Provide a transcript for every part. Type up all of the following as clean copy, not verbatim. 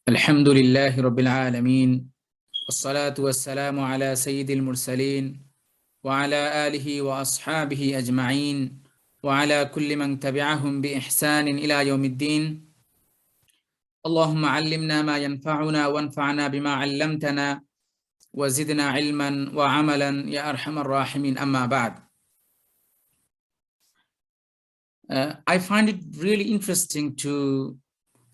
الحمد لله رب العالمين والصلاة والسلام على سيد المرسلين وعلى آله وأصحابه أجمعين وعلى كل من تبعهم بإحسان إلى يوم الدين. اللهم علمنا ما ينفعنا وانفعنا بما علمتنا وزدنا علما وعملا يا أرحم الراحمين. أما بعد. I find it really interesting to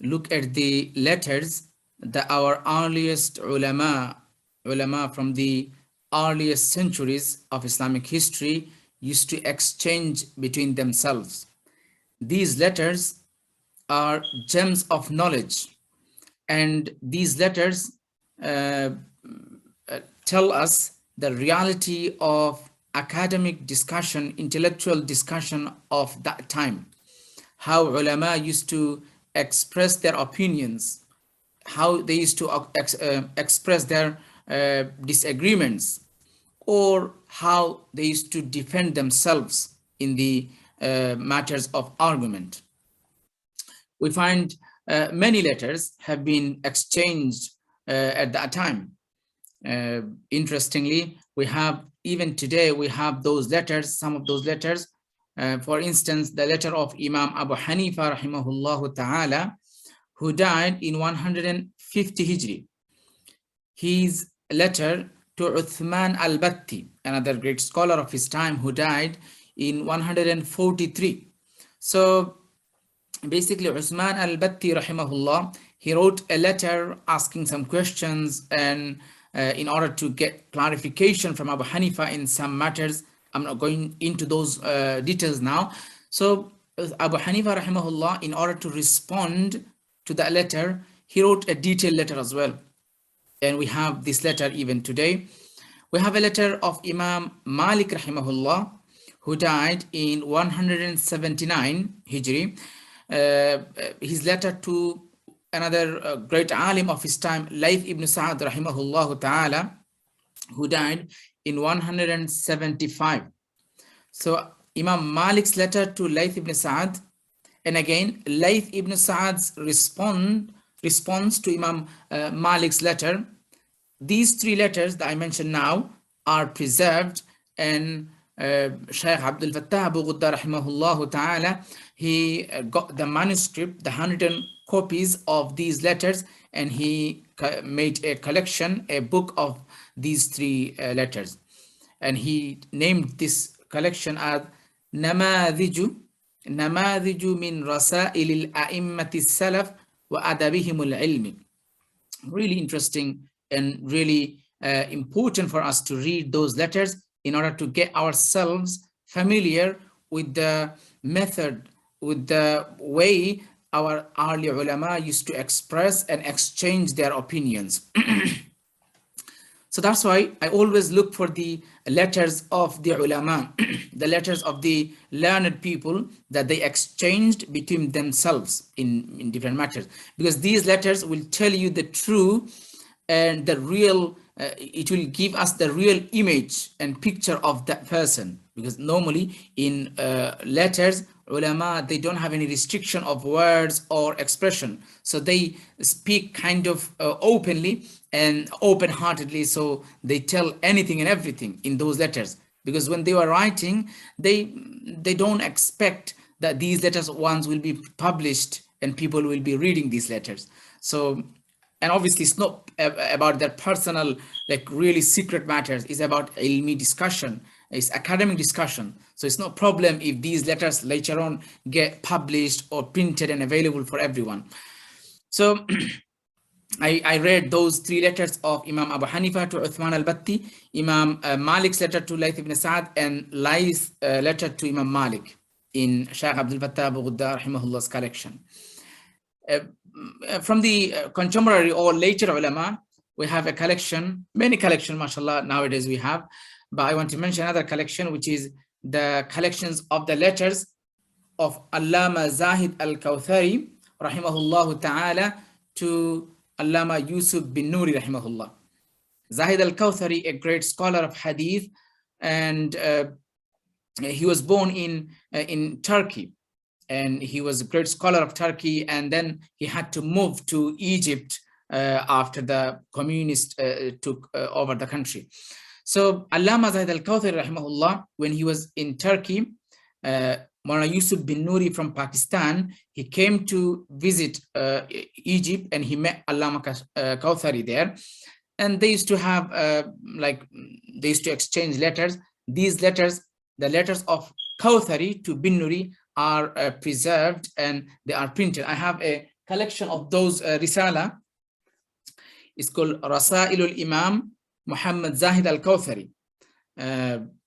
look at the letters that our earliest ulama from the earliest centuries of Islamic history used to exchange between themselves. These letters are gems of knowledge, and these letters tell us the reality of academic discussion, intellectual discussion of that time, how ulama used to express their opinions, how they used to express their disagreements, or how they used to defend themselves in the matters of argument. We find many letters have been exchanged at that time. Interestingly, we have, even today, we have those letters, some of those letters. For instance, the letter of Imam Abu Hanifa rahimahullah ta'ala, who died in 150 Hijri. His letter to Uthman al-Batti, another great scholar of his time, who died in 143. So basically, Uthman al-Batti rahimahullah, he wrote a letter asking some questions, and in order to get clarification from Abu Hanifa in some matters. I'm not going into those details now. So Abu Hanifa rahimahullah, in order to respond to that letter, he wrote a detailed letter as well. And we have this letter even today. We have a letter of Imam Malik rahimahullah, who died in 179 Hijri. His letter to another great alim of his time, Layth ibn Sa'ad rahimahullah ta'ala, who died in 175. So Imam Malik's letter to Layth ibn Sa'ad, and again Layth ibn Sa'ad's response to Imam Malik's letter. These three letters that I mentioned now are preserved, and Shaykh Abdul Fattah Abu Ghudda rahimahullah ta'ala, he got the manuscript, the 100 copies of these letters, and he made a collection, a book of these three letters, and he named this collection as Namadhiju min Rasail al-A'immati Salaf wa Adabihim al-Ilmi. Really interesting and really important for us to read those letters in order to get ourselves familiar with the method, with the way our early ulama used to express and exchange their opinions. So that's why I always look for the letters of the ulama, the letters of the learned people that they exchanged between themselves in different matters, because these letters will tell you the true and the real, it will give us the real image and picture of that person. Because normally in letters, ulama, they don't have any restriction of words or expression, so they speak kind of openly and open-heartedly, so they tell anything and everything in those letters, because when they were writing, they don't expect that these letters once will be published and people will be reading these letters. So, and obviously it's not about their personal, like really secret matters. It's about ilmi discussion, it's academic discussion. So it's no problem if these letters later on get published or printed and available for everyone. So I read those three letters of Imam Abu Hanifa to Uthman al-Batti, Imam Malik's letter to Layth ibn Sa'ad, and Layth's letter to Imam Malik in Shaykh Abdul Fattah Abu Ghudda rahimahullah's collection. From the contemporary or later ulama, we have a collection, many collections, mashallah, nowadays we have, but I want to mention another collection, which is the collections of the letters of Allama Zahid al-Kawthari rahimahullah ta'ala to Allama Yusuf bin Nuri rahimahullah. Zahid al-Kawthari, a great scholar of hadith, and he was born in Turkey, and he was a great scholar of Turkey, and then he had to move to Egypt after the communists took over the country. So Allama Zahid al-Kawthari rahimahullah, when he was in Turkey, Maulana Yusuf bin Nuri from Pakistan, he came to visit Egypt, and he met Allama Kawthari there. And they used to have, they used to exchange letters. These letters, the letters of Kawthari to bin Nuri, are preserved and they are printed. I have a collection of those Risala. It's called Rasailul Imam Muhammad Zahid al-Kawthari.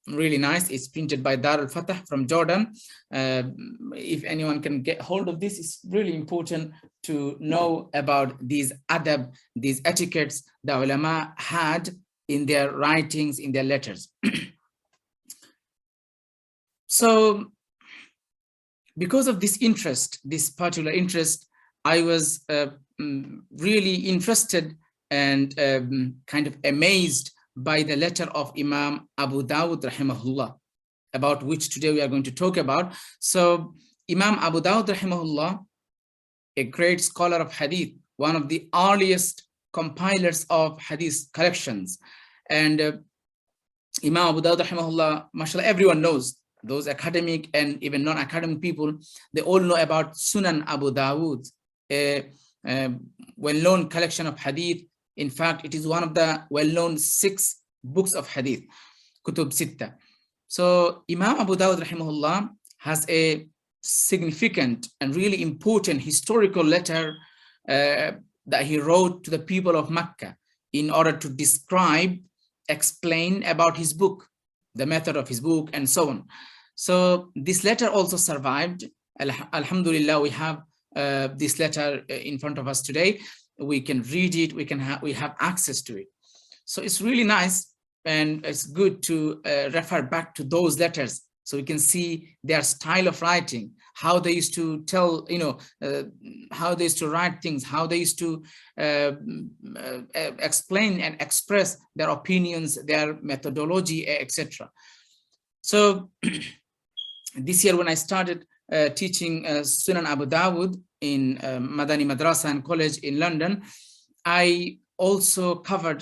Really nice. It's printed by Dar al-Fatah from Jordan. If anyone can get hold of this, it's really important to know about these adab, these etiquettes the ulama had in their writings, in their letters. So because of this interest, this particular interest, I was really interested and kind of amazed by the letter of Imam Abu Dawud rahimahullah, about which today we are going to talk about. So Imam Abu Dawud rahimahullah, a great scholar of hadith, one of the earliest compilers of hadith collections. And Imam Abu Dawud rahimahullah, mashallah, everyone knows, those academic and even non-academic people, they all know about Sunan Abu Dawud, a well-known collection of hadith. In fact, it is one of the well-known 6 books of hadith, Kutub Sitta. So Imam Abu Dawud rahimahullah has a significant and really important historical letter that he wrote to the people of Mecca in order to describe, explain about his book, the method of his book, and so on. So this letter also survived. Alhamdulillah, we have this letter in front of us today. We can read it, we have access to it. So it's really nice, and it's good to refer back to those letters so we can see their style of writing, how they used to tell, how they used to write things, how they used to explain and express their opinions, their methodology, etc. So this year when I started teaching Sunan Abu Dawud in Madani Madrasa and College in London, I also taught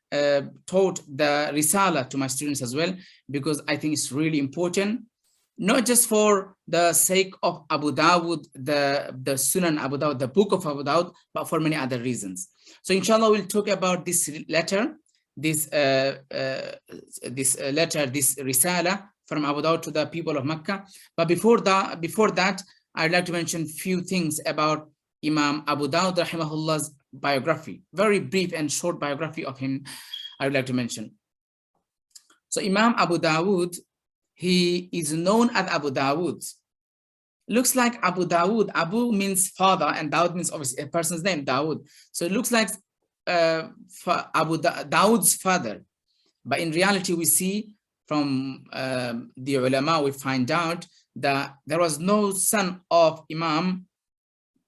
the Risala to my students as well, because I think it's really important, not just for the sake of Abu Dawud, the Sunan Abu Dawud, the book of Abu Dawud, but for many other reasons. So inshallah, we'll talk about this letter, this Risala from Abu Dawud to the people of Mecca. But before that, I'd like to mention a few things about Imam Abu Dawud rahimahullah's biography. Very brief and short biography of him I would like to mention. So Imam Abu Dawud, he is known as Abu Dawud. Looks like Abu Dawud. Abu means father, and Dawud means obviously a person's name, Dawud. So it looks like Dawud's father. But in reality, we see from the ulama, we find out that there was no son of Imam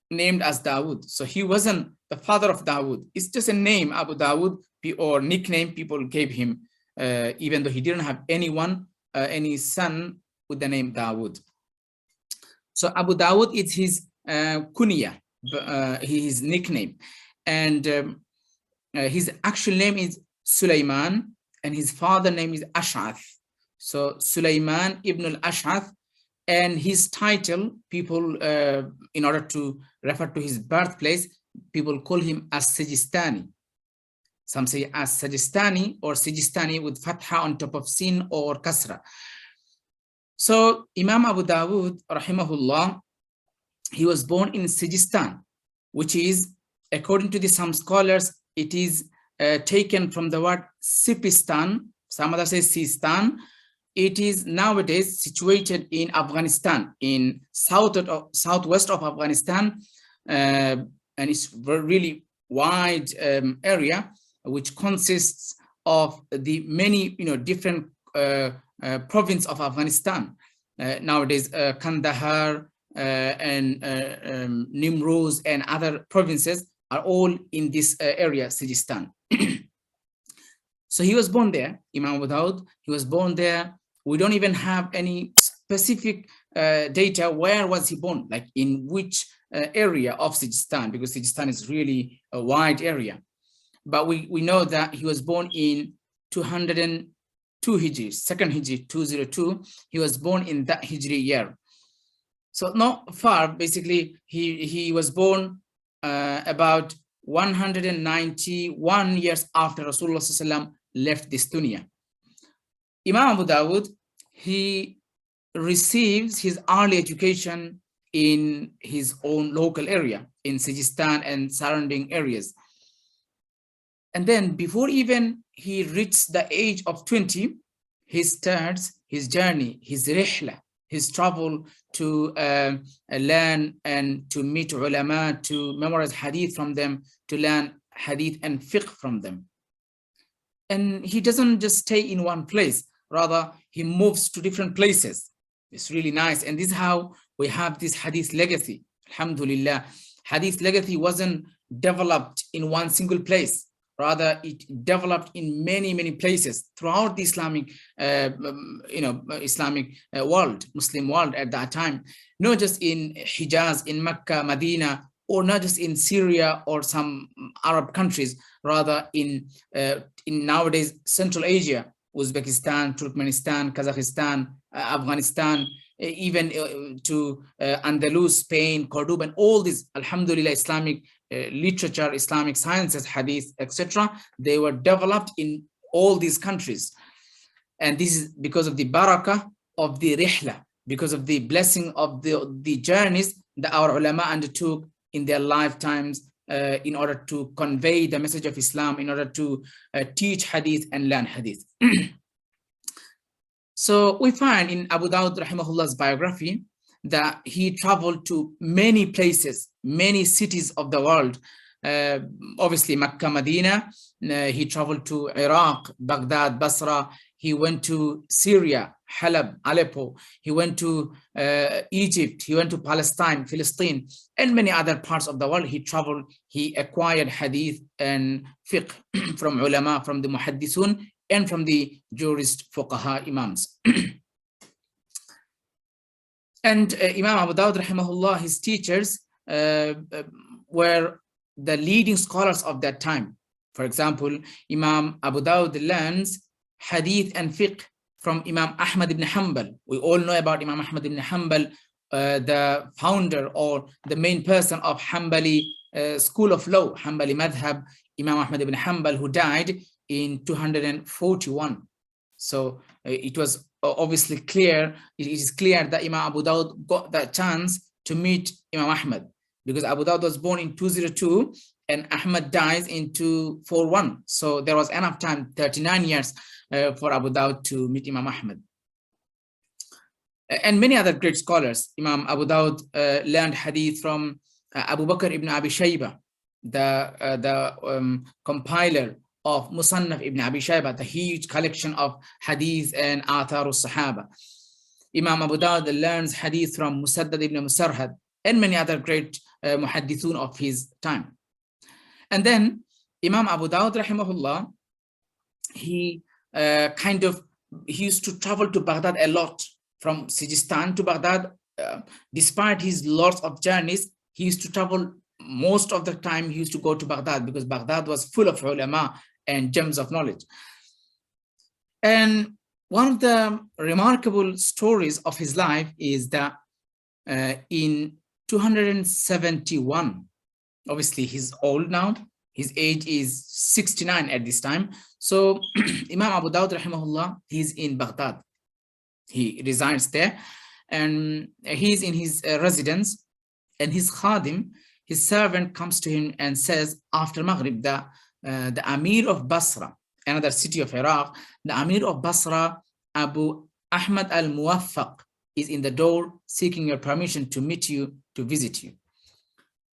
named as Dawud. So he wasn't the father of Dawud. It's just a name, Abu Dawud, or nickname people gave him, even though he didn't have any son with the name Dawud. So Abu Dawud is his kunya, his nickname. And his actual name is Sulaiman, and his father name is Ash'ath. So Sulaiman ibn al-Ash'ath, and his title, people, in order to refer to his birthplace, people call him as-Sijistani. Some say as-Sajistani or Sijistani with fatha on top of sin or kasra. So Imam Abu Dawud, rahimahullah, he was born in Sijistan, which is, according to some scholars, it is taken from the word Sipistan. Some others say Sistan. It is nowadays situated in Afghanistan, in southwest of Afghanistan, and it's a really wide area, which consists of the many, different province of Afghanistan. Nowadays, Kandahar and Nimroz and other provinces are all in this area, Sijistan. So he was born there, Imam Abu Dawud. He was born there. We don't even have any specific data. Where was he born? Like in which area of Sijistan, because Sijistan is really a wide area. But we know that he was born in 202 Hijri, second Hijri, 202. He was born in that Hijri year. So not far, basically, he was born about 191 years after Rasulullah SAW left this dunya. Imam Abu Dawud, he receives his early education in his own local area, in Sijistan and surrounding areas. And then before even he reached the age of 20, he starts his journey, his rihla, his travel to learn and to meet ulama, to memorize hadith from them, to learn hadith and fiqh from them. And he doesn't just stay in one place, rather he moves to different places. It's really nice. And this is how we have this hadith legacy. Alhamdulillah, hadith legacy wasn't developed in one single place. Rather, it developed in many, many places throughout the Islamic, Islamic world, Muslim world at that time. Not just in Hijaz, in Mecca, Medina, or not just in Syria or some Arab countries. Rather, in nowadays Central Asia, Uzbekistan, Turkmenistan, Kazakhstan, Afghanistan, even to Andalus, Spain, Cordoba, and all these, alhamdulillah, Islamic literature, Islamic sciences, hadith, etc. They were developed in all these countries. And this is because of the barakah of the rihla, because of the blessing of the journeys that our ulama undertook in their lifetimes in order to convey the message of Islam, in order to teach hadith and learn hadith. So we find in Abu Dawud rahimahullah's biography that he traveled to many places, many cities of the world. Obviously Mecca, Medina, he traveled to Iraq, Baghdad, Basra. He went to Syria, Halab, Aleppo. He went to Egypt. He went to Palestine, Philistine, and many other parts of the world. He traveled, he acquired hadith and fiqh from ulama, from the muhaddithun, and from the jurist fuqaha imams. And Imam Abu Dawud rahimahullah, his teachers were the leading scholars of that time. For example, Imam Abu Dawud learns hadith and fiqh from Imam Ahmad ibn Hanbal. We all know about Imam Ahmad ibn Hanbal, the founder or the main person of Hanbali school of law, Hanbali madhab, Imam Ahmad ibn Hanbal, who died in 241. So it was obviously clear, it is clear that Imam Abu Dawud got that chance to meet Imam Ahmad, because Abu Dawud was born in 202 and Ahmad dies in 241. So there was enough time, 39 years for Abu Dawud to meet Imam Ahmad. And many other great scholars. Imam Abu Dawud learned hadith from Abu Bakr ibn Abi Shayba, the compiler of Musannaf ibn Abi Shayba, the huge collection of hadith and athar al-Sahaba. Imam Abu Dawud learns hadith from Musaddad ibn Musarhad and many other great muhaddithun of his time. And then Imam Abu Dawud rahimahullah, he used to travel to Baghdad a lot, from Sijistan to Baghdad. Despite his lots of journeys, he used to travel most of the time. He used to go to Baghdad because Baghdad was full of ulama and gems of knowledge. And one of the remarkable stories of his life is that in 271, obviously he's old now, his age is 69 at this time. So Imam Abu Dawud rahimahullah, he's in Baghdad. He resides there and he's in his residence, and his khadim, his servant, comes to him and says after Maghrib that the Amir of Basra, another city of Iraq, the Amir of Basra, Abu Ahmad al-Muwaffaq, is in the door seeking your permission to meet you, to visit you.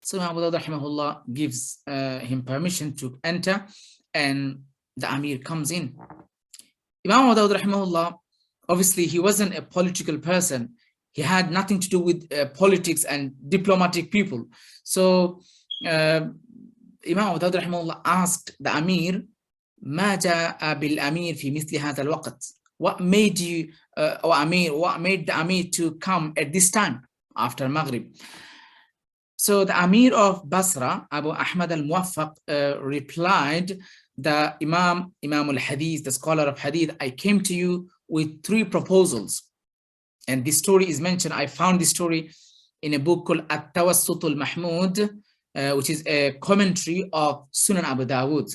So Abu Dawud rahimahullah gives him permission to enter, and the Amir comes in. Imam Abu Dawud rahimahullah, obviously he wasn't a political person. He had nothing to do with politics and diplomatic people. So Imam Abu Dawud rahimahullah asked the Amir, ما جاء بالأمير في مثل هذا الوقت? What made you, O Amir, what made the Amir to come at this time after Maghrib? So the Amir of Basra, Abu Ahmad al-Muwaffaq, replied, the Imam al-Hadith, the scholar of Hadith, I came to you with 3 proposals. And this story is mentioned. I found this story in a book called At-Tawassut al-Mahmud, which is a commentary of Sunan Abu Dawud,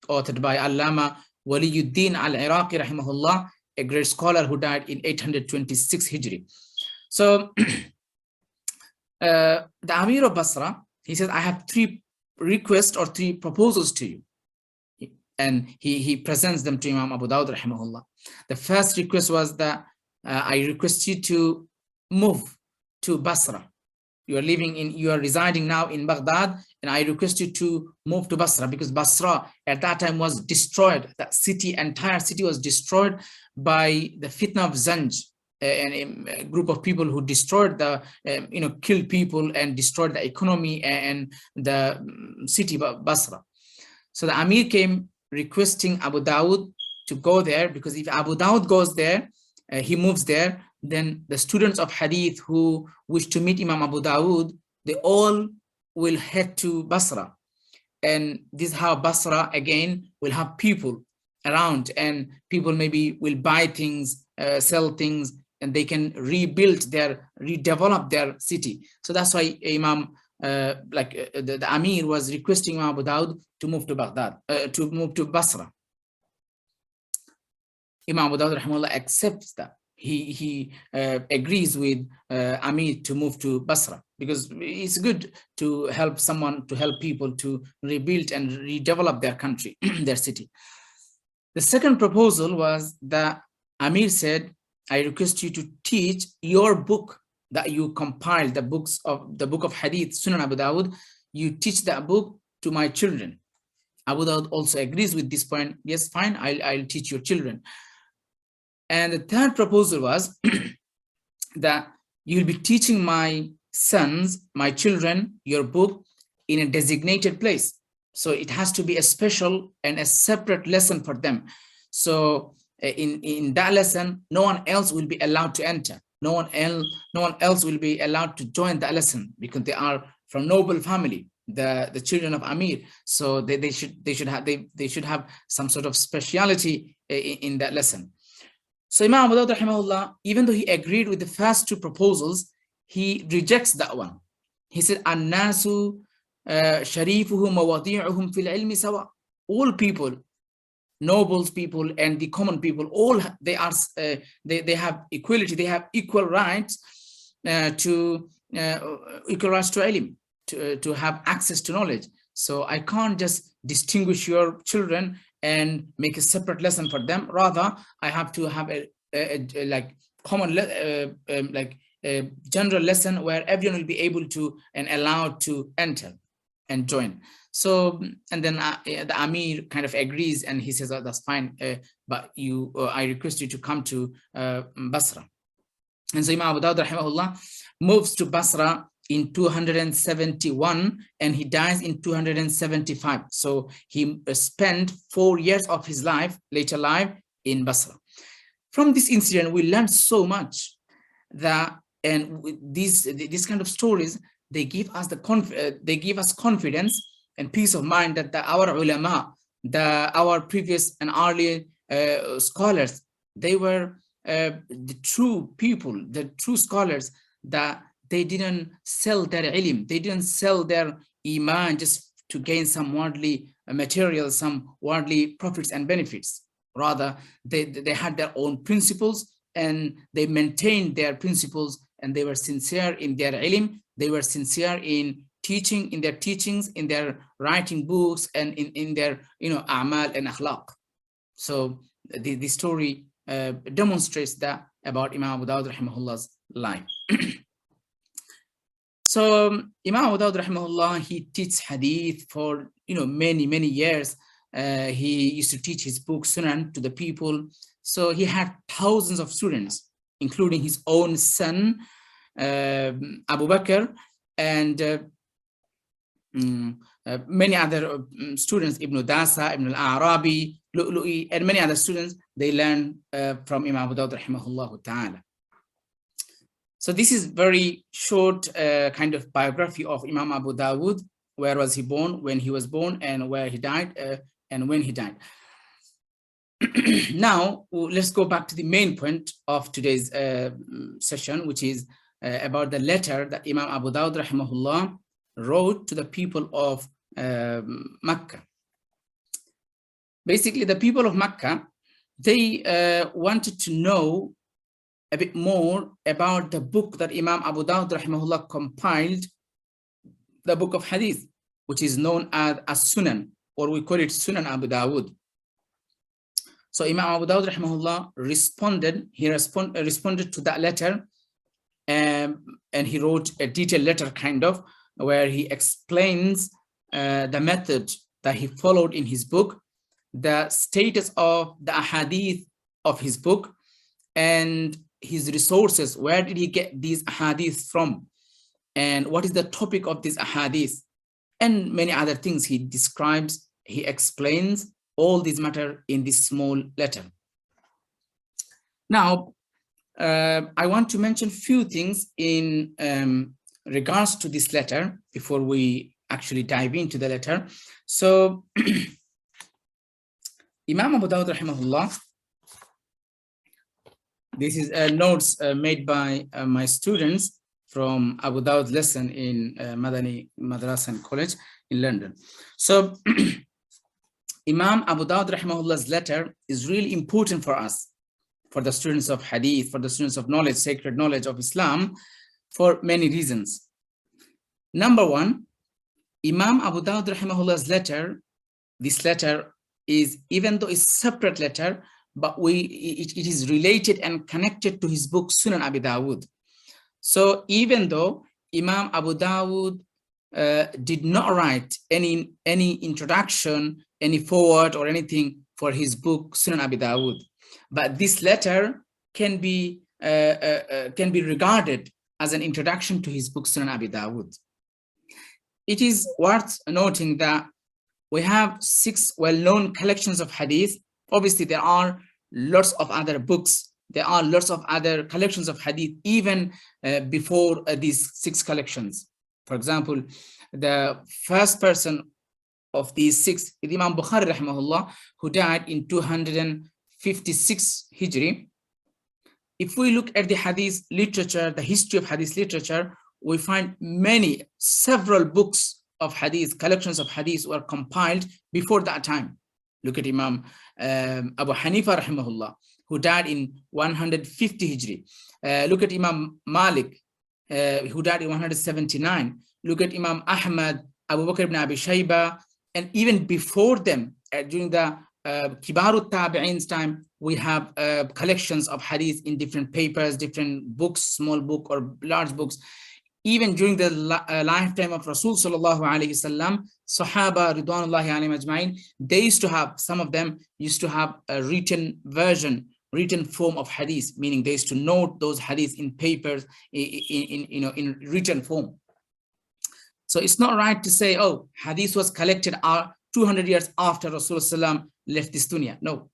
authored by Allama Waliyuddin al-Iraqi rahimahullah, a great scholar who died in 826 Hijri. So the Amir of Basra, he says, I have 3 requests or 3 proposals to you. And he presents them to Imam Abu Dawud rahimahullah. The first request was that I request you to move to Basra. You are residing now in Baghdad, and I request you to move to Basra, because Basra at that time was destroyed. That city, entire city, was destroyed by the fitna of Zanj, a group of people who destroyed killed people and destroyed the economy and the city of Basra. So the Amir came requesting Abu Dawud to go there, because if Abu Dawud goes there, he moves there, then the students of Hadith who wish to meet Imam Abu Dawud, they all will head to Basra. And this is how Basra again will have people around, and people maybe will buy things, sell things, and they can redevelop their city. So that's why Imam, the Amir was requesting Imam Abu Dawud to move to Baghdad, to move to Basra. Imam Abu Dawud rahimahullah accepts that. He agrees with Amir to move to Basra, because it's good to help people to rebuild and redevelop their country, their city. The second proposal was that Amir said, I request you to teach your book that you compiled, the book of Hadith, Sunan Abu Dawud. You teach that book to my children. Abu Dawud also agrees with this point. Yes, fine, I'll teach your children. And the third proposal was that you'll be teaching my sons, my children, your book in a designated place. So it has to be a special and a separate lesson for them. So in that lesson, no one else will be allowed to enter. No one else will be allowed to join that lesson, because they are from noble family, the children of Amir. So they should have some sort of speciality in that lesson. So Imam Abu Dawud rahimahullah, even though he agreed with the first 2 proposals, he rejects that one. He said, "An-nasu sharifuhum wa wadi'uhum fil ilmi sawa." All people, nobles people and the common people, all they have equality. They have equal rights to ilm, to have access to knowledge. So I can't just distinguish your children and make a separate lesson for them. Rather, I have to have a general lesson where everyone will be able to and allowed to enter and join. So, and then the Amir kind of agrees, and he says, oh, that's fine, but I request you to come to Basra. And so Imam Abu Dawud rahimahullah moves to Basra in 271, and he dies in 275. So he spent 4 years of his later life in Basra. From this incident, we learned so much and these kind of stories, they give us confidence and peace of mind that our ulama, our previous and early scholars, they were the true people, the true scholars, that they didn't sell their ilm, they didn't sell their iman just to gain some worldly material, some worldly profits and benefits. Rather, they had their own principles, and they maintained their principles, and they were sincere in their ilm, they were sincere in teaching, in their teachings, in their writing books, and in their a'mal and akhlaq. So the story demonstrates that about Imam Abu Dawud rahimahullah's life. So Imam Abu Dawud rahimahullah, he teaches hadith for many years. He used to teach his book Sunan to the people. So he had thousands of students, including his own son Abu Bakr, and many other students, Ibn Dasa, Ibn al-Arabi, Lu'lu'i, and many other students. They learn from Imam Abu Dawud rahimahullah ta'ala. So this is very short kind of biography of Imam Abu Dawud. Where was he born, when he was born, and where he died, and when he died. Now, let's go back to the main point of today's session, which is about the letter that Imam Abu Dawud rahimahullah wrote to the people of Mecca. Basically, the people of Mecca, they wanted to know a bit more about the book that Imam Abu Dawud rahimahullah compiled, the book of Hadith, which is known as Sunan, or we call it Sunan Abu Dawud. So Imam Abu Dawud rahimahullah responded to that letter, and he wrote a detailed letter kind of, where he explains the method that he followed in his book, the status of the ahadith of his book, and his resources. Where did he get these ahadith from, and what is the topic of these ahadith, and many other things he describes, he explains all these matter in this small letter. Now, I want to mention few things in regards to this letter before we actually dive into the letter. So Imam Abu Dawud rahimahullah, this is notes made by my students from Abu Dawud lesson in Madani Madrasa and College in London. So Imam Abu Dawud rahimahullah's letter is really important for us, for the students of Hadith, for the students of knowledge, sacred knowledge of Islam, for many reasons. Number one, Imam Abu Dawud rahimahullah's letter, this letter is, even though it's a separate letter, but it is related and connected to his book Sunan Abi Dawud. So even though Imam Abu Dawud did not write any introduction, any foreword or anything for his book Sunan Abi Dawud, but this letter can be regarded as an introduction to his book Sunan Abi Dawud. It is worth noting that we have 6 well-known collections of hadith. Obviously, there are lots of other books. There are lots of other collections of hadith even before these 6 collections. For example, the first person of these 6 is Imam Bukhari rahimahullah, who died in 256 Hijri. If we look at the hadith literature, the history of hadith literature, we find several books of hadith, collections of hadith were compiled before that time. Look at Imam Abu Hanifa rahimahullah, who died in 150 Hijri. Look at Imam Malik, who died in 179. Look at Imam Ahmad, Abu Bakr ibn Abi Shayba, and even before them, during the Kibarut Tabi'in's time, we have collections of hadith in different papers, different books, small book or large books. Even during the lifetime of Rasul sallallahu alayhi wasallam, Sahaba ridwanullahi alayhim ajma'in, they used to have, some of them used to have a written version, written form of hadith, meaning they used to note those hadith in papers, in written form. So it's not right to say, oh, hadith was collected 200 years after Rasulullah left this dunya. No,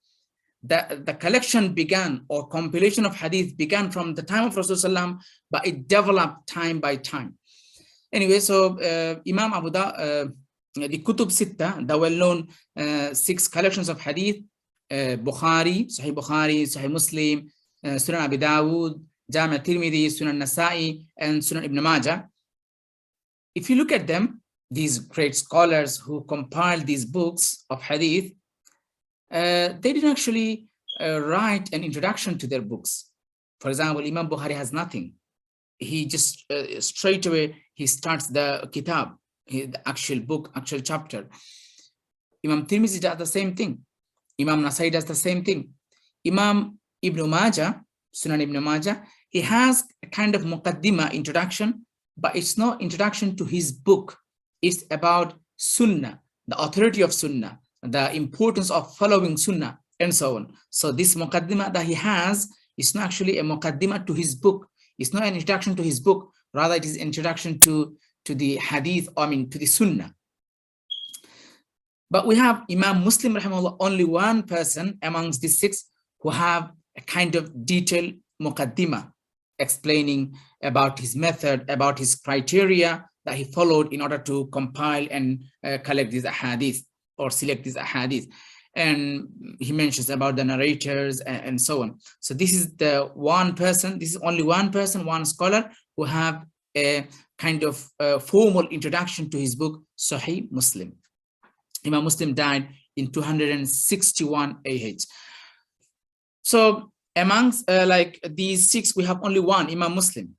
the collection began, or compilation of hadith began from the time of Rasulullah, but it developed time by time. Anyway, so Imam Abu Dawud, the Kutub Sitta, the well-known 6 collections of hadith, Bukhari, Sahih Muslim, Sunan Abi Dawud, Jami' Tirmidhi, Sunan Nasa'i, and Sunan Ibn Majah. If you look at them, these great scholars who compiled these books of hadith, they didn't actually write an introduction to their books. For example, Imam Bukhari has nothing. He just straight away, he starts the kitab, the actual book, actual chapter. Imam Tirmidhi does the same thing. Imam Nasa'i does the same thing. Imam Ibn Majah, Sunan Ibn Majah, he has a kind of muqaddimah, introduction, but it's not introduction to his book. It's about Sunnah, the authority of Sunnah, the importance of following Sunnah, and so on. So this muqaddimah that he has is not actually a muqaddimah to his book. It's not an introduction to his book. Rather, it is introduction to the hadith, to the Sunnah. But we have Imam Muslim rahimahullah, only one person amongst these 6 who have a kind of detailed muqaddimah. explaining about his method, about his criteria that he followed in order to compile and collect these ahadith or select these ahadith. And he mentions about the narrators and so on. So this is the one person, this is only one person, one scholar who have a kind of formal introduction to his book, Sahih Muslim. Imam Muslim died in 261 AH. So amongst like these six, we have only one, Imam Muslim.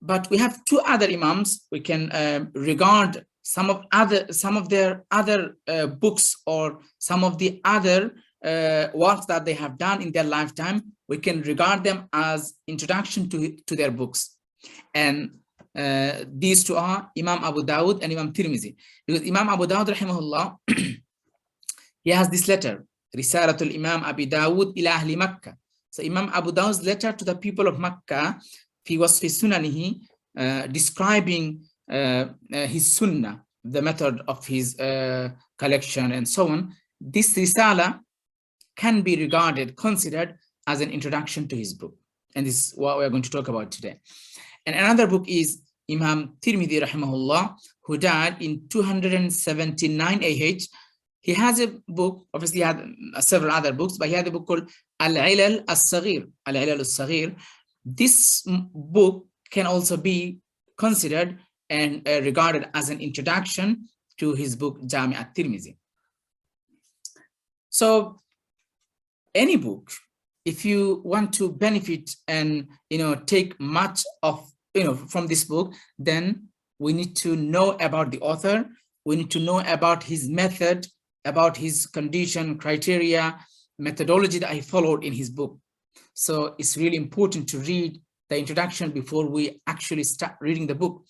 But we have two other Imams. We can regard some of their other books or some of the other works that they have done in their lifetime. We can regard them as introduction to their books. And these two are Imam Abu Dawud and Imam Tirmizi. Because Imam Abu Dawud, rahimahullah, he has this letter, Risalatul Imam Abi Dawud ila Ahli Mecca. So Imam Abu Dawud's letter to the people of Mecca, he was fi sunanihi, describing his sunnah, the method of his collection and so on. This Risala can be considered as an introduction to his book. And this is what we're going to talk about today. And another book is Imam Tirmidhi, rahimahullah, who died in 279 AH. He has a book, obviously he had several other books, but he had a book called Al-Ilal As-Saghir. Al-Ilal As-Saghir. This book can also be considered and regarded as an introduction to his book Jami' At-Tirmidhi. So any book, if you want to benefit and take much of from this book, then we need to know about the author. We need to know about his method, about his condition, criteria, methodology that he followed in his book. So it's really important to read the introduction before we actually start reading the book.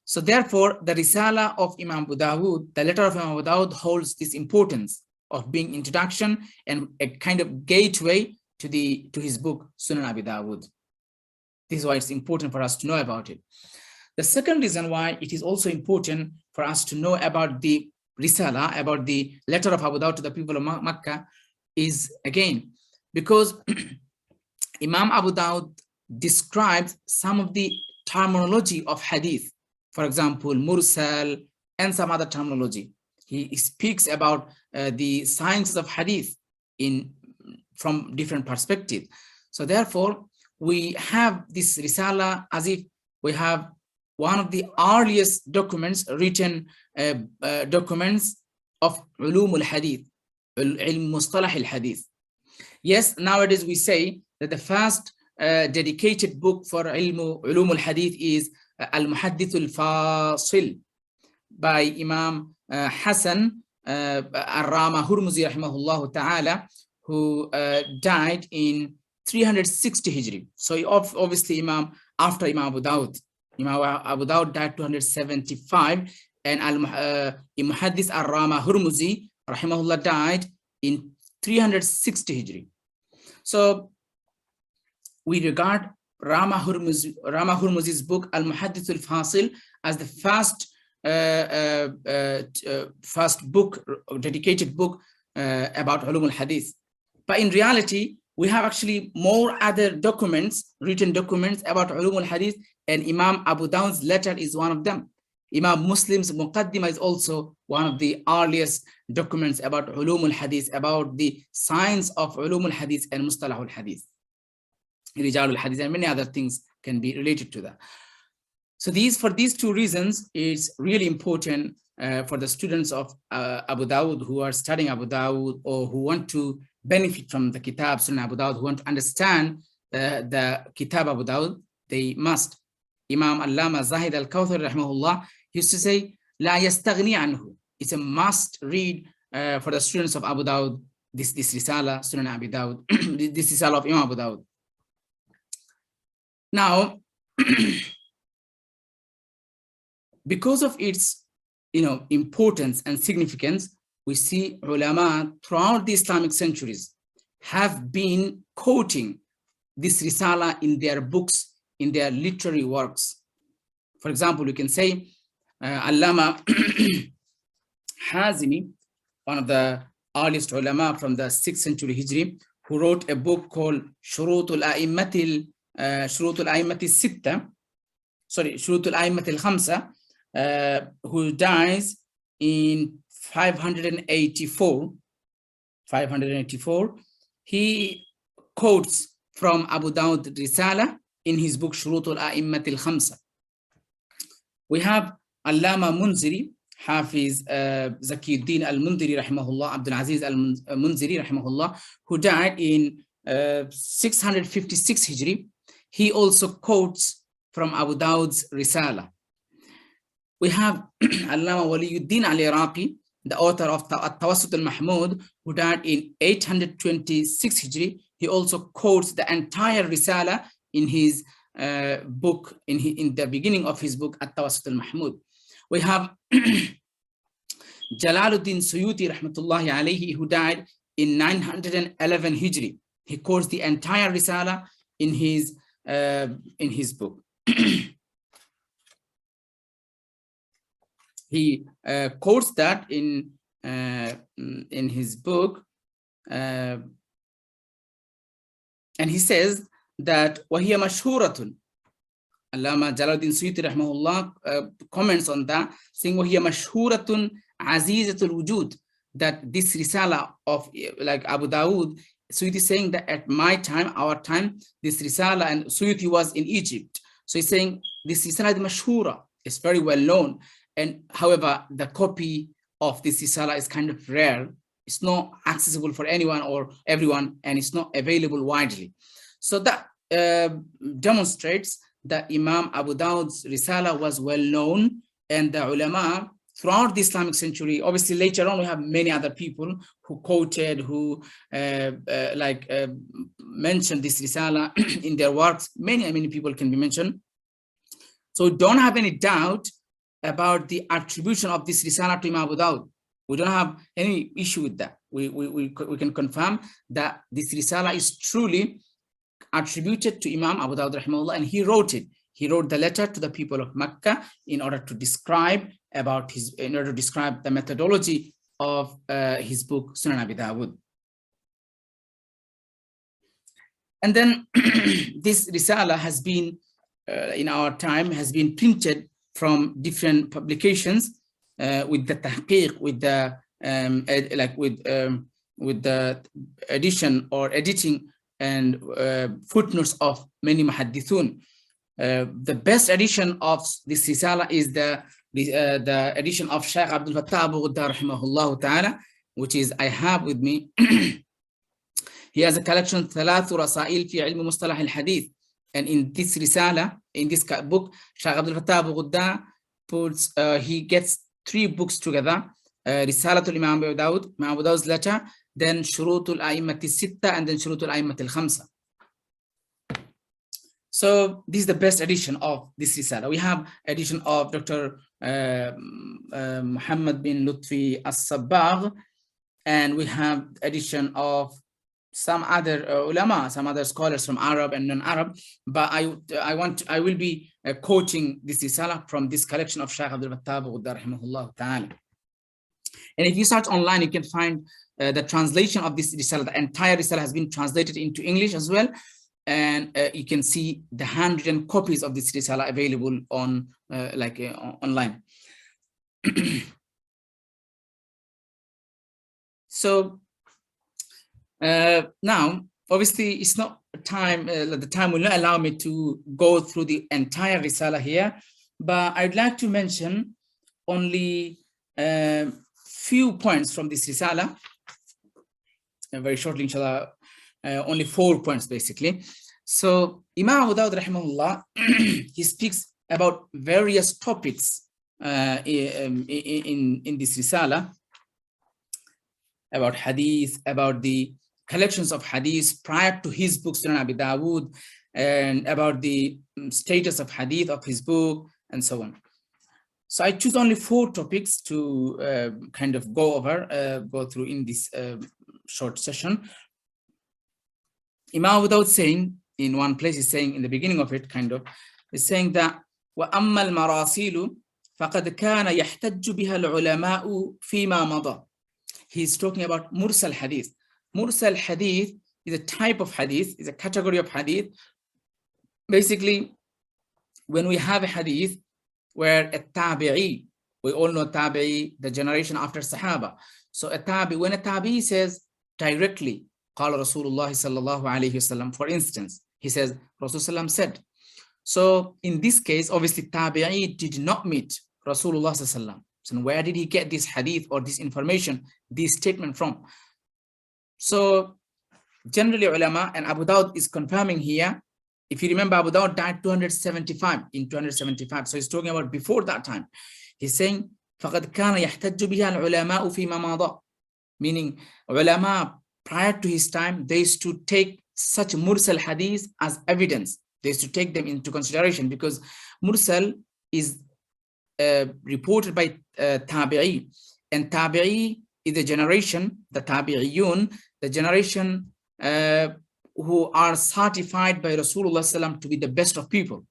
So therefore, the Risala of Imam Abu Dawud, the letter of Imam Abu Dawud, holds this importance of being introduction and a kind of gateway to his book Sunan Abi Dawud. This is why it's important for us to know about it. The second reason why it is also important for us to know about the Risala, about the letter of Abu Dawud to the people of Mecca, is again because Imam Abu Dawud describes some of the terminology of hadith, for example, mursal and some other terminology. He speaks about the sciences of hadith from different perspectives. So therefore, we have this Risala as if we have one of the earliest documents, written documents of ulum al-hadith, ilm mustalah al-hadith. Yes, nowadays we say that the first dedicated book for ulum al-hadith is al-Muhaddith al-Fasil by Imam Hassan al-Rama Hurmuzi rahimahullah ta'ala, who died in 360 Hijri. So obviously after Imam Abu Dawud. Imam Abu Dawud died 275, and Muhaddith al-Rama Hurmuzi rahimahullah died in 360 Hijri. So we regard Rama Hurmuzi's book Al-Muhaddith al-Fasil as the first book, dedicated book about ulum al-hadith. But in reality, we have actually more other documents, written documents about ulum al-hadith, and Imam Abu Dawud's letter is one of them. Imam Muslim's Muqaddimah is also one of the earliest documents about ulum al-hadith, about the science of ulum al-hadith and mustalah al-hadith, rijal al-hadith, and many other things can be related to that. So for these two reasons, it's really important for the students of Abu Dawud who are studying Abu Dawud, or who want to benefit from the Kitab Sunan Abu Dawud, who want to understand the Kitab Abu Dawud, they must. Imam Allama Zahid al-Kawthar rahimahullah used to say, La yastaghni anhu. It's a must read for the students of Abu Dawud, this Risala, Sunan Abi Dawud, this Risala of Imam Abu Dawud. Now, because of its importance and significance, we see ulama throughout the Islamic centuries have been quoting this Risala in their books, in their literary works. For example, you can say Allama Hazimi, one of the earliest ulama from the 6th century Hijri, who wrote a book called Shurutul A'immatil شروط الأئمة الستة, sorry, شروط الأئمة الخمسة, who dies in 584. He quotes from Abu Dawud Risala in his book شروط الأئمة الخمسة. We have Allama Munziri, Hafiz Zakiuddin al-Mundiri rahimahullah, Abdul Aziz al-Munziri rahimahullah, who died in 656 Hijri. He also quotes from Abu Dawud's Risala. We have Allama Waliyuddin al-Iraqi, the author of At-Tawassut al-Mahmud, who died in 826 Hijri. He also quotes the entire Risala in his book, in the beginning of his book, At-Tawassut al-Mahmud. We have Jalaluddin Suyuti rahmatullahi alayhi, who died in 911 Hijri. He quotes the entire Risala in his book. He quotes that in his book, and he says that وَهِيَ مَشْهُورَةٌ. Allama Jalaluddin Suyuti rahimahullah comments on that, saying وَهِيَ مَشْهُورَةٌ عَزِيزَةُ الْوُجُودِ, that this Risala of like Abu Dawud, Suyuti saying that at my time, our time, this Risala, and Suyuti was in Egypt. So he's saying this Risala is mashhura, it's very well known. And however, the copy of this Risala is kind of rare. It's not accessible for anyone or everyone, and it's not available widely. So that demonstrates that Imam Abu Dawud's Risala was well known, and the ulama throughout the Islamic century, obviously later on we have many other people who quoted, who mentioned this Risala in their works. Many people can be mentioned. So don't have any doubt about the attribution of this Risala to Imam Abu Dawud. We don't have any issue with that. We can confirm that this Risala is truly attributed to Imam Abu Dawud rahimahullah, and he wrote it. He wrote the letter to the people of Mecca in order to describe the methodology of his book Sunan Abi Dawud. And then this Risala has been in our time has been printed from different publications with the tahqiq, with the addition or editing and footnotes of many muhaddithun. The best edition of this Risala is the edition of Shaykh Abdul Fattah Abu Ghudda rahimahullah ta'ala, which is I have with me. He has a collection ثلاث رسائل في علم مصطلح الحديث, and in this Risala, in this book, Shaykh Abdul Fattah Abu Ghudda puts he gets 3 books together: Risalatul Imam Abu Dawud, Imam Abu Dawud's letter, then Shurutul A'immati Sitta, and then Shurutul A'immati Al-Khamsa. So this is the best edition of this Risala. We have edition of Dr. Muhammad bin Lutfi As-Sabbagh, and we have edition of some other ulama, some other scholars from Arab and non-Arab. But I will be quoting this Risala from this collection of Shaykh Abdul Fattah Abu Ghudda rahimahullah ta'ala. And if you search online, you can find the translation of this Risala. The entire Risala has been translated into English as well. And you can see the handwritten copies of this Risala available on online. So now, obviously, it's not time. The time will not allow me to go through the entire Risala here, but I'd like to mention only few points from this Risala. Very shortly, inshallah. Only 4 points basically. So Imam Abu Dawud rahimahullah, he speaks about various topics in this Risala, about hadith, about the collections of hadith prior to his book Sunan Abi Dawud, and about the status of hadith of his book, and so on. So I choose only 4 topics to kind of go through in this short session. Imam Abu Dawud saying in one place, he's saying in the beginning of it, he's saying that وَأَمَّا الْمَرَاسِيلُ فَقَدْ كَانَ يَحْتَجُّ بِهَا الْعُلَمَاءُ فِيمَا مَضَى. He's talking about mursal hadith. Mursal hadith is a type of hadith, is a category of hadith basically, when we have a hadith where a tabi'i, we all know tabi'i, the generation after Sahaba. So when a tabi'i says directly, قال رسول الله صلى الله عليه وسلم, for instance, he says, Rasulullah said. So in this case, obviously tabi'i did not meet Rasulullah sallallahu alaihi wasallam. So where did he get this hadith or this information, this statement from? So generally ulama, and Abu Dawud is confirming here, if you remember, Abu Dawud died 275. So he's talking about before that time. He's saying, فَقَدْ كَانَ يَحْتَجُّ بِهَا الْعُلَمَاءُ فِي مَا مَاضَى, meaning ulama prior to his time, they used to take such mursal hadith as evidence. They used to take them into consideration because mursal is reported by tabi'i, and tabi'i is the generation, the tabi'iyun, the generation who are certified by Rasulullah sallam to be the best of people.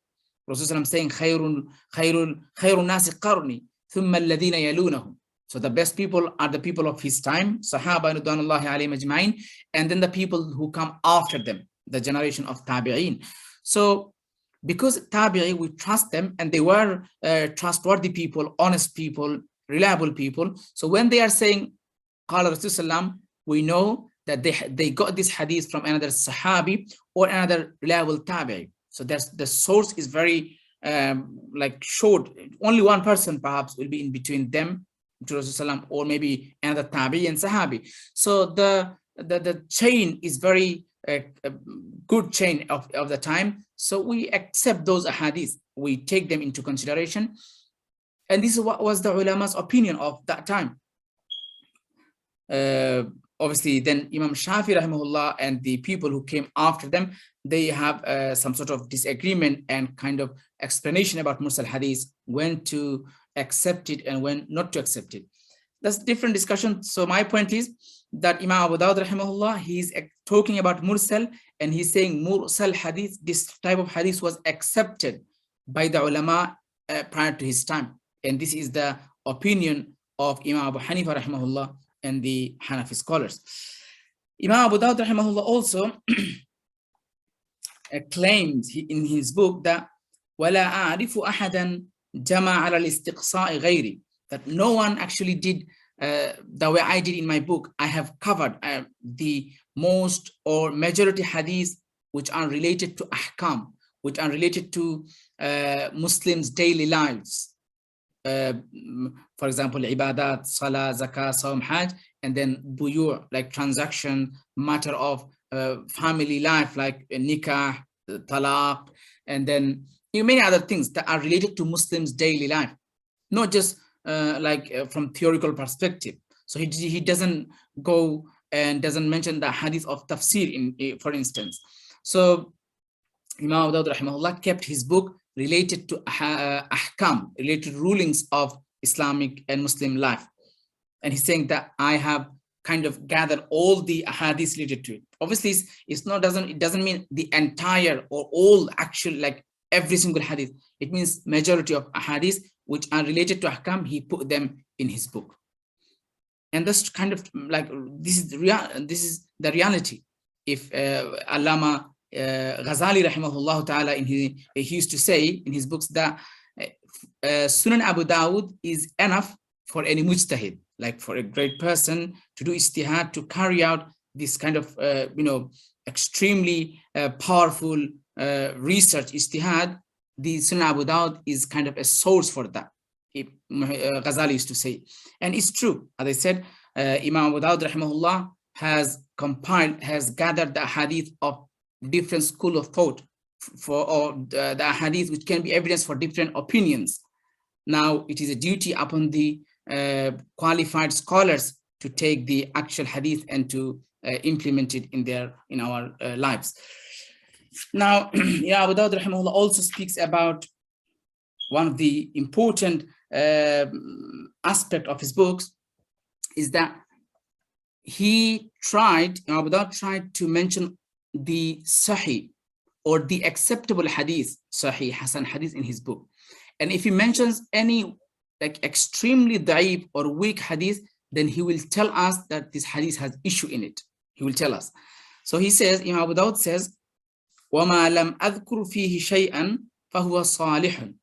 Rasulullah saying, خَيْرُ nasi qarni thumma alladhina yalunahum. So the best people are the people of his time, Sahaba ridwanullahi alayhim ajma'in, and then the people who come after them, the generation of tabi'in. So because tabi'i, we trust them, and they were trustworthy people, honest people, reliable people. So when they are saying Qala Rasulullah, we know that they got this hadith from another Sahabi or another reliable tabi'i. So that's the source is very like short. Only one person perhaps will be in between them to Rasulullah, or maybe another tabi'i and Sahabi. So the chain is very good chain of the time. So we accept those hadiths, we take them into consideration, and this is what was the ulama's opinion of that time. Obviously, then Imam Shafi rahimahullah and the people who came after them, they have some sort of disagreement and kind of explanation about mursal hadith, when to accept it and when not to accept it. That's different discussion. So my point is that Imam Abu Dawud rahimahullah, he's talking about mursal, and he's saying mursal hadith, this type of hadith was accepted by the ulama prior to his time. And this is the opinion of Imam Abu Hanifa rahimahullah and the Hanafi scholars. Imam Abu Dawud rahimahullah also claims in his book that وَلَا أَعْرِفُ أَحَدًا جَمَعَ عَلَى الْإِسْتِقْصَاءِ غَيْرِ, that no one actually did the way I did in my book. I have covered the most or majority hadiths which are related to ahkam, which are related to Muslims' daily lives. For example, ibadat, salah, zakah, sawm, hajj, and then buyu', like transaction, matter of family life, like nikah, talaq, and then many other things that are related to Muslims' daily life, not just from theoretical perspective. So he doesn't go and doesn't mention the hadith of tafsir, for instance. So Imam Dawud rahimahullah kept his book related to ahkam, related rulings of Islamic and Muslim life. And he's saying that I have kind of gathered all the hadiths related to it. Obviously, it doesn't mean the entire or all actual, like every single hadith. It means majority of hadiths which are related to ahkam, he put them in his book. And that's kind of like, this is the reality. If Allama Ghazali rahimahullah ta'ala, he used to say in his books that Sunan Abu Dawud is enough for any mujtahid, like for a great person to do ijtihad, to carry out this kind of extremely powerful research ijtihad. The Sunan Abu Dawud is kind of a source for that. Ghazali used to say, and it's true. As I said, Imam Abu Dawud rahimahullah has gathered the hadith of different school of thought for the hadith which can be evidence for different opinions. Now it is a duty upon the qualified scholars to take the actual hadith and to implement it in our lives. Now, Abu Dawud rahimahullah also speaks about one of the important aspect of his books is that Abu Dawud tried to mention the sahih or the acceptable hadith, sahih, hasan hadith in his book. And if he mentions any like extremely da'if or weak hadith, then he will tell us that this hadith has issue in it. He will tell us. So he says, Imam Abu Dawud says, وَمَا لَمْ أَذْكُرْ فِيهِ شَيْئًا فَهُوَ صَالِحٌ.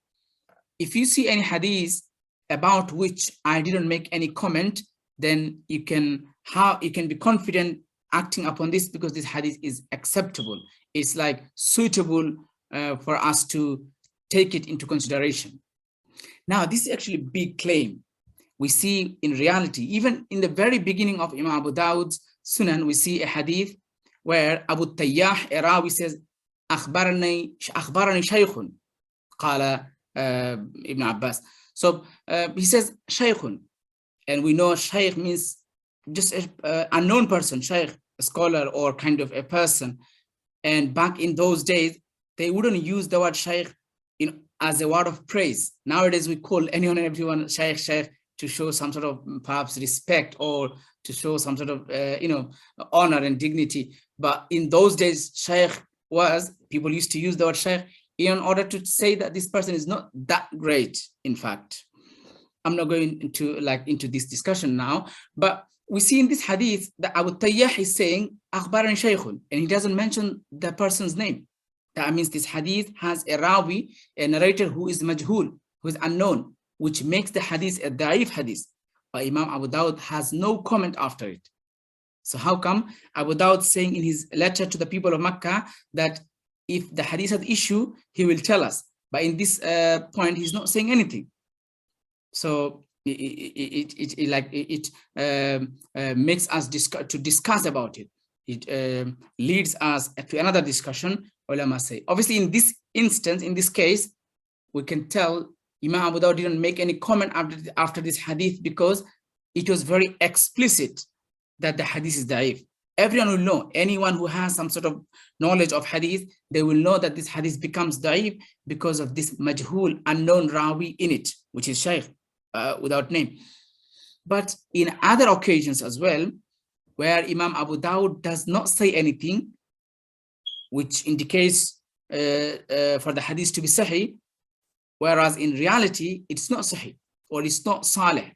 If you see any hadith about which I didn't make any comment, then you can be confident acting upon this, because this hadith is acceptable. It's like suitable for us to take it into consideration. Now, this is actually a big claim. We see in reality, even in the very beginning of Imam Abu Dawud's Sunan, we see a hadith where Abu Tayyah, a Rawi, says, أخبرني شيخ قال Ibn Abbas. So he says Shaykhun, and we know Shaykh means just an unknown person, Shaykh, a scholar or kind of a person. And back in those days, they wouldn't use the word Shaykh as a word of praise. Nowadays, we call anyone and everyone Shaykh, Shaykh, to show some sort of perhaps respect or to show some sort of honor and dignity. But in those days, Shaykh people used to use the word Shaykh in order to say that this person is not that great. In fact, I'm not going into this discussion now, but we see in this hadith that Abu Tayyah is saying Akhbaran Shaykhun, and he doesn't mention the person's name. That means this hadith has a rawi, a narrator who is majhul, who is unknown, which makes the hadith a da'if hadith. But Imam Abu Dawud has no comment after it. So how come Abu Dawud saying in his letter to the people of Mecca that if the hadith has issue, he will tell us. But in this point, he's not saying anything. So it makes us discuss about it. It leads us to another discussion. Ulama say, obviously, in this instance, in this case, we can tell Imam Abu Dawud didn't make any comment after this hadith, because it was very explicit that the hadith is da'if. Everyone will know, anyone who has some sort of knowledge of hadith, they will know that this hadith becomes da'if because of this majhul, unknown rawi in it, which is shaykh, without name. But in other occasions as well, where Imam Abu Dawud does not say anything, which indicates for the hadith to be sahih, whereas in reality, it's not sahih, or it's not salih.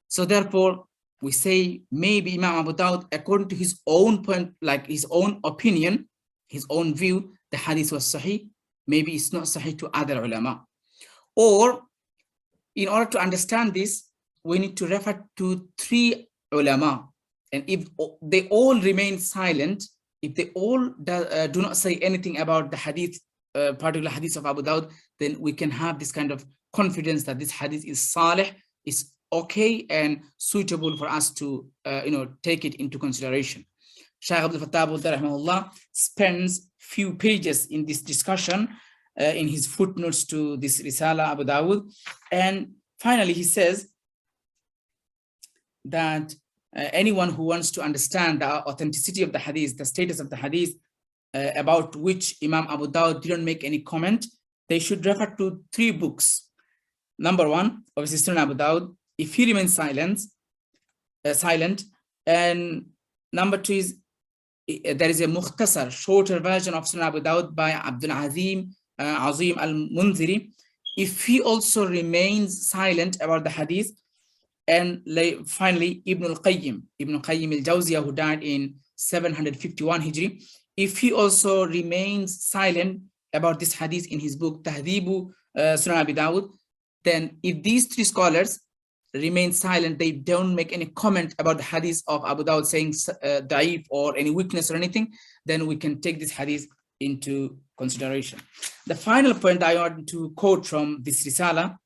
So therefore, we say maybe Imam Abu Dawud, according to his own point, like his own opinion, his own view, the hadith was sahih. Maybe it's not sahih to other ulama. Or in order to understand this, we need to refer to 3 ulama. And if they all remain silent, if they all do not say anything about the hadith, particular hadith of Abu Dawud, then we can have this kind of confidence that this hadith is salih, is okay and suitable for us to take it into consideration. Shaykh Abdul Fattah rahimahullah spends few pages in this discussion in his footnotes to this Risala Abu Dawud, and finally he says that anyone who wants to understand the authenticity of the hadith, the status of the hadith about which Imam Abu Dawud didn't make any comment, they should refer to 3 books. Number 1, obviously Sunan Abu Dawud, if he remains silent, and number 2 is there is a mukhtasar, shorter version of Sunan Abu Dawud by Abdul Azim al-Munziri. If he also remains silent about the hadith, and finally Ibn al-Qayyim al-Jawziyah, who died in 751 Hijri, if he also remains silent about this hadith in his book Tahdhibu Sunan Abi Dawud, then if these 3 scholars remain silent, they don't make any comment about the hadith of Abu Dawud saying da'if or any weakness or anything, then we can take this hadith into consideration. The final point I want to quote from this Risala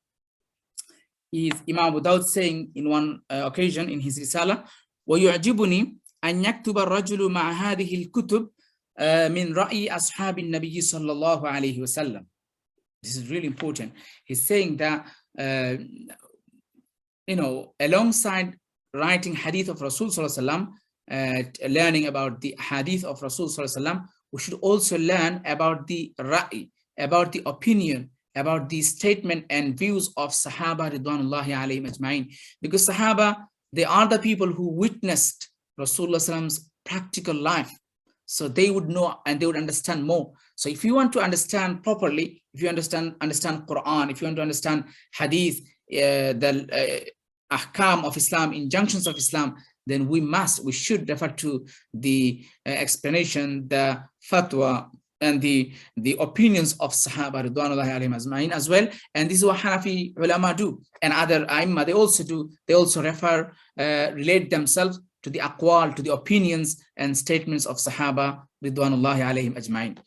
is Imam Abu Dawud saying in one occasion in his Risala, وَيُعْجِبُنِي أَنْ يَكْتُبَ الرَّجُلُ مَعَ هَذِهِ الْكُتُبِ مِنْ رَأْيِ أَصْحَابِ النَّبِيِّ صَلَّى اللَّهُ عَلَيْهِ وَسَلَّمَ. This is really important. He's saying that alongside writing hadith of Rasul sallallahu alaihi wasallam, learning about the hadith of Rasul sallallahu alaihi wasallam, we should also learn about the ra'i, about the opinion, about the statement and views of Sahaba ridwanullahi alayhim ajma'in. Because Sahaba, they are the people who witnessed Rasulullah sallam's practical life. So they would know and they would understand more. So if you want to understand properly, if you understand Quran, if you want to understand hadith, the ahkam of Islam, injunctions of Islam, then we should refer to the explanation, the fatwa, and the opinions of Sahaba Ridwanullahi alayhim ajma'in as well. And this is what Hanafi ulama do, and other Aimma, they also do. They also relate themselves to the aqwal, to the opinions and statements of Sahaba Ridwanullahi alayhim ajma'in.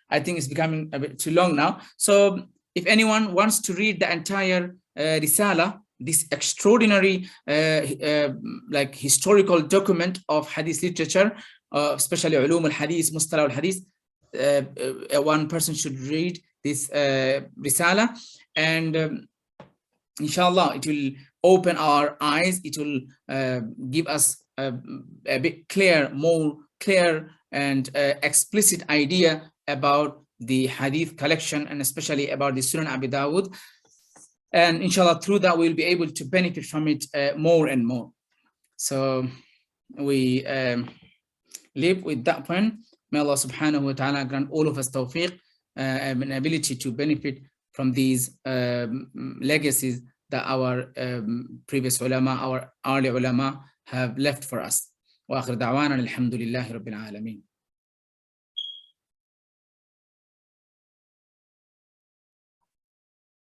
I think it's becoming a bit too long now. So if anyone wants to read the entire Risala, this extraordinary like historical document of Hadith literature, especially Ulum al-Hadith, Mustalah al-Hadith, one person should read this Risala, and inshallah it will open our eyes. It will give us a bit more clear and explicit idea about the Hadith collection, and especially about the Sunan Abi Dawud. And inshallah, through that, we'll be able to benefit from it more and more. So we live with that point. May Allah subhanahu wa ta'ala grant all of us tawfiq and an ability to benefit from these legacies that our previous ulama, our early ulama have left for us. Wa akhir da'wana alhamdulillahi rabbil alameen.